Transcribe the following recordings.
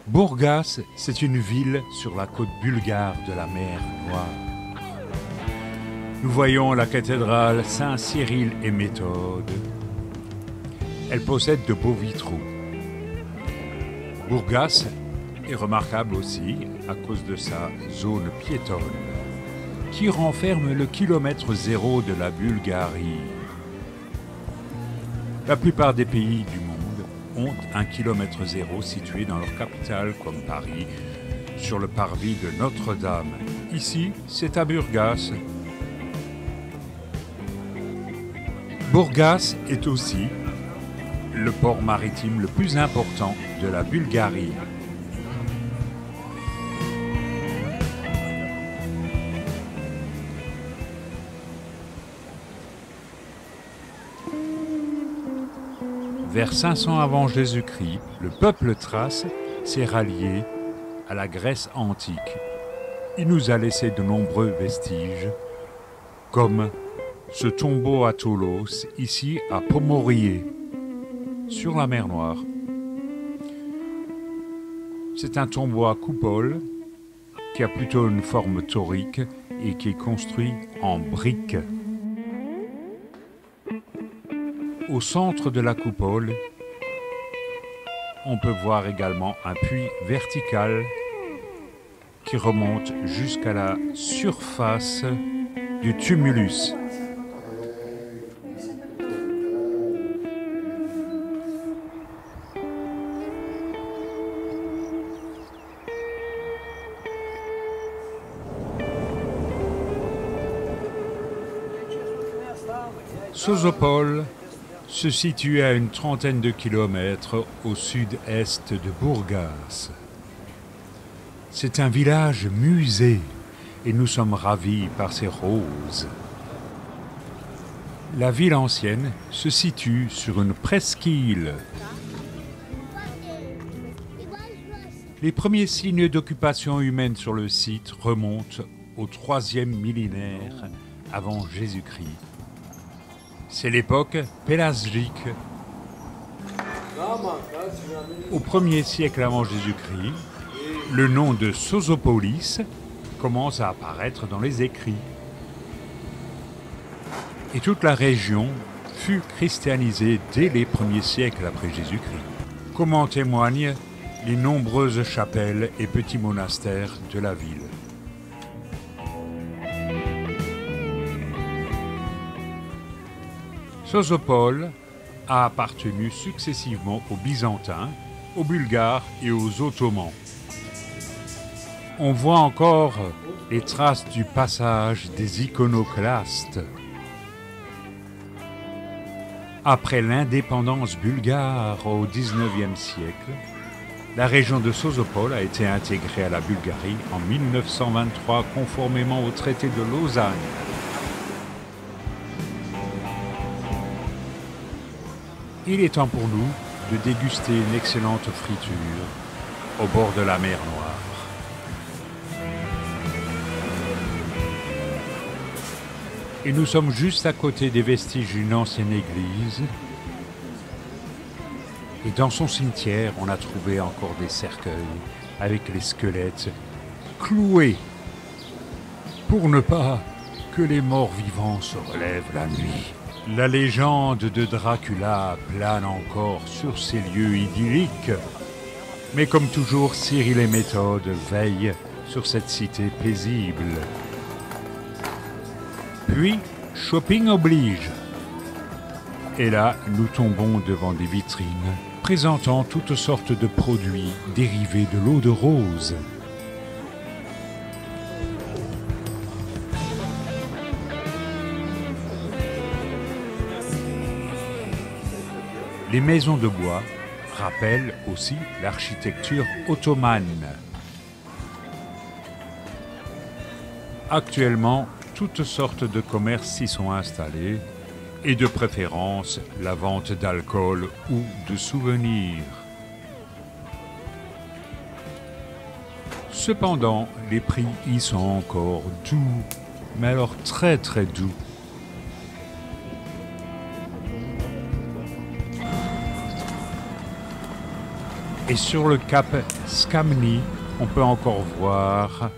Burgas, c'est une ville sur la côte bulgare de la mer Noire. Nous voyons la cathédrale Saint-Cyril et Méthode. Elle possède de beaux vitraux. Burgas est remarquable aussi à cause de sa zone piétonne qui renferme le kilomètre zéro de la Bulgarie. La plupart des pays du monde ont un kilomètre zéro situé dans leur capitale comme Paris, sur le parvis de Notre-Dame. Ici, c'est à Burgas. Burgas est aussi le port maritime le plus important de la Bulgarie. Vers 500 avant Jésus-Christ, le peuple thrace s'est rallié à la Grèce antique. Il nous a laissé de nombreux vestiges, comme ce tombeau à Toulos, ici à Pomorie, sur la mer Noire. C'est un tombeau à coupole qui a plutôt une forme taurique et qui est construit en briques. Au centre de la coupole, on peut voir également un puits vertical qui remonte jusqu'à la surface du tumulus. Sozopol se situe à une trentaine de kilomètres au sud-est de Burgas. C'est un village musée et nous sommes ravis par ses roses. La ville ancienne se situe sur une presqu'île. Les premiers signes d'occupation humaine sur le site remontent au 3e millénaire avant Jésus-Christ. C'est l'époque pélasgique. Au 1er siècle avant Jésus-Christ, le nom de Sozopolis commence à apparaître dans les écrits. Et toute la région fut christianisée dès les premiers siècles après Jésus-Christ, comme en témoignent les nombreuses chapelles et petits monastères de la ville. Sozopol a appartenu successivement aux Byzantins, aux Bulgares et aux Ottomans. On voit encore les traces du passage des iconoclastes. Après l'indépendance bulgare au XIXe siècle, la région de Sozopol a été intégrée à la Bulgarie en 1923 conformément au traité de Lausanne. Il est temps pour nous de déguster une excellente friture au bord de la mer Noire. Et nous sommes juste à côté des vestiges d'une ancienne église. Et dans son cimetière, on a trouvé encore des cercueils avec les squelettes cloués pour ne pas que les morts vivants se relèvent la nuit. La légende de Dracula plane encore sur ces lieux idylliques. Mais comme toujours, Cyril et Méthode veillent sur cette cité paisible. Puis, shopping oblige. Et là, nous tombons devant des vitrines présentant toutes sortes de produits dérivés de l'eau de rose. Les maisons de bois rappellent aussi l'architecture ottomane. Actuellement, toutes sortes de commerces s'y sont installés, et de préférence la vente d'alcool ou de souvenirs. Cependant, les prix y sont encore doux, mais alors très très doux. Et sur le cap Skamni, on peut encore voir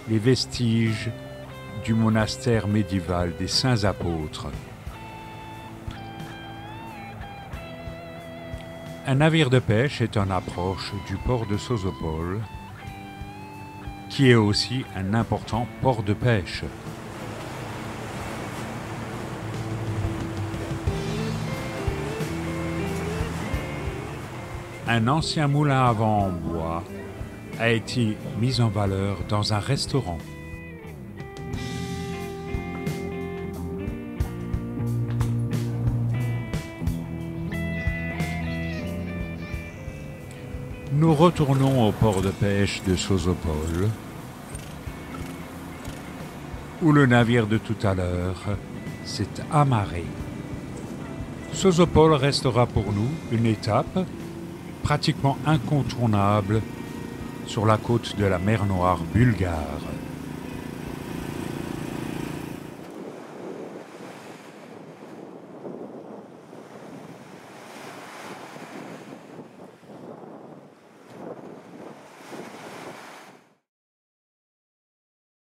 les vestiges du monastère médiéval des Saints Apôtres. Un navire de pêche est en approche du port de Sozopol, qui est aussi un important port de pêche. Un ancien moulin à vent en bois a été mis en valeur dans un restaurant. Nous retournons au port de pêche de Sozopol, où le navire de tout à l'heure s'est amarré. Sozopol restera pour nous une étape pratiquement incontournable sur la côte de la mer Noire bulgare.